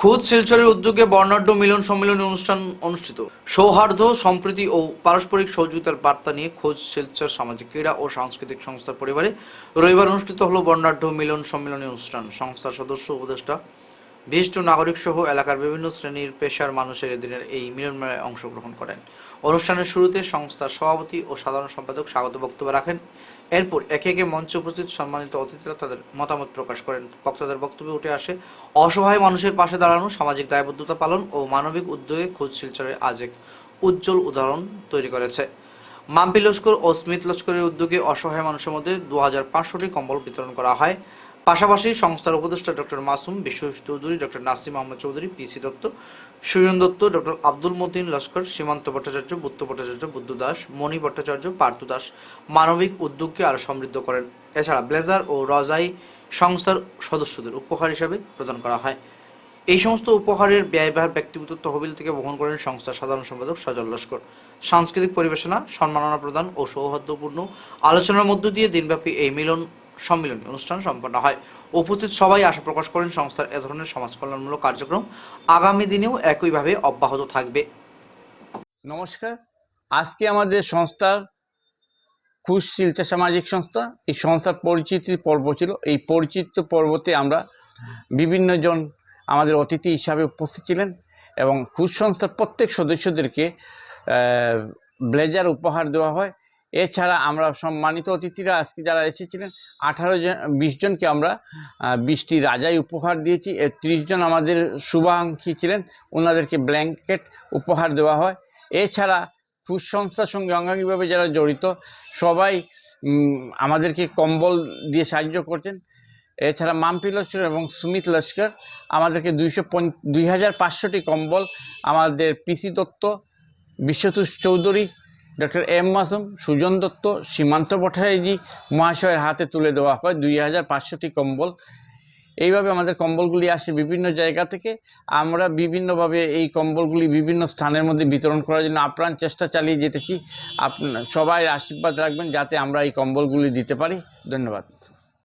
খুদ শিলচরের উদ্যোগে বর্ণাঢ্য মিলন সম্মেলনী অনুষ্ঠান অনুষ্ঠিত। সৌহার্দ্য, সম্প্রীতি ও পারস্পরিক সহযোগিতার বার্তা নিয়ে খোঁজ শিলচর সামাজিক ক্রীড়া ও সাংস্কৃতিক সংস্থার পরিবারে রবিবার অনুষ্ঠিত হলো বর্ণাঢ্য মিলন সম্মেলনী অনুষ্ঠান। সংস্থার সদস্য, উপদেষ্টা, বিশিষ্ট নাগরিক সহ এলাকার বিভিন্ন শ্রেণীর পেশার মানুষের এদিনের এই মিলন মেলায় অংশগ্রহণ করেন। অনুষ্ঠানের শুরুতে সংস্থার সভাপতি ও সাধারণ সম্পাদক স্বাগত বক্তব্য রাখেন। এরপর একে একে মঞ্চে উপস্থিত সম্মানিত অতিথিরা তাদের মতামত প্রকাশ করেন। বক্তাদের বক্তব্যে উঠে আসে অসহায় মানুষের পাশে দাঁড়ানো, সামাজিক দায়বদ্ধতা পালন ও মানবিক উদ্যোগে খোঁজ শিলচরে আজ এক উজ্জ্বল উদাহরণ তৈরি করেছে। মাম্পি লস্কর ও স্মিথ লস্করের উদ্যোগে অসহায় মানুষের মধ্যে 2500টি কম্বল বিতরণ করা হয়। পাশাপাশি সংস্থার উপদেষ্টা ডক্টর মাসুম, বিশ্বজিৎ চৌধুরী, ডক্টর নাসিম আহমদ চৌধুরী, পিসি দত্ত, সুজন দত্ত, ডক্টর আব্দুল মতিন লস্কর, সীমান্ত ভট্টাচার্য, বুদ্ধ ভট্টাচার্য, বুদ্ধ দাস, মণি ভট্টাচার্য, পার্থ দাস মানবিক উদ্যোগকে আরো সমৃদ্ধ করেন। এছাড়া ব্লেজার ও রজাই সংস্থার সদস্যদের উপহার হিসাবে প্রদান করা হয়। এই সমস্ত উপহারের ব্যয়ভার ব্যক্তিগত তহবিল থেকে বহন করেন সংস্থার সাধারণ সম্পাদক সজল লস্কর। সাংস্কৃতিক পরিবেশনা, সম্মাননা প্রদান ও সৌহার্দ্যপূর্ণ আলোচনার মধ্য দিয়ে দিনব্যাপী এই সম্মিলনী অনুষ্ঠান সম্পন্ন হয়। উপস্থিত সবাই আশা প্রকাশ করেন সংস্থার এ ধরনের সমাজ কল্যাণমূলক কার্যক্রম আগামী দিনেও একইভাবে অব্যাহত থাকবে। নমস্কার। আজকে আমাদের সংস্থার খুশ শিলচর সামাজিক সংস্থা, এই সংস্থার পরিচিতি পর্ব ছিল। এই পরিচিত পর্বতে আমরা বিভিন্ন জন আমাদের অতিথি হিসাবে উপস্থিত ছিলেন এবং খুশ সংস্থার প্রত্যেক সদস্যদেরকে ব্লেজার উপহার দেওয়া হয়। এছাড়া আমরা সম্মানিত অতিথিরা আজকে যারা এসেছিলেন 20 জনকে আমরা 20টি রাজাই উপহার দিয়েছি। 30 জন আমাদের শুভাকাঙ্ক্ষী ছিলেন, ওনাদেরকে ব্ল্যাঙ্কেট উপহার দেওয়া হয়। এছাড়া খুশ সংস্থার সঙ্গে অঙ্গাঙ্গিভাবে যারা জড়িত সবাই আমাদেরকে কম্বল দিয়ে সাহায্য করছেন। এছাড়া মাম্পি লস্কর এবং সুমিত লস্কর আমাদেরকে 2500টি কম্বল আমাদের পিসি দত্ত, বিশ্বজিৎ চৌধুরী, ডক্টর এম মাসুম, সুজন দত্ত, সীমান্ত ভট্টাচার্য মহাশয়ের হাতে তুলে দেওয়া হয় 2500টি কম্বল। এইভাবে আমাদের কম্বলগুলি আসে বিভিন্ন জায়গা থেকে। আমরা বিভিন্নভাবে এই কম্বলগুলি বিভিন্ন স্থানের মধ্যে বিতরণ করার জন্য আপ্রাণ চেষ্টা চালিয়ে যেতেছি। সবাই আশীর্বাদ রাখবেন যাতে আমরা এই কম্বলগুলি দিতে পারি। ধন্যবাদ।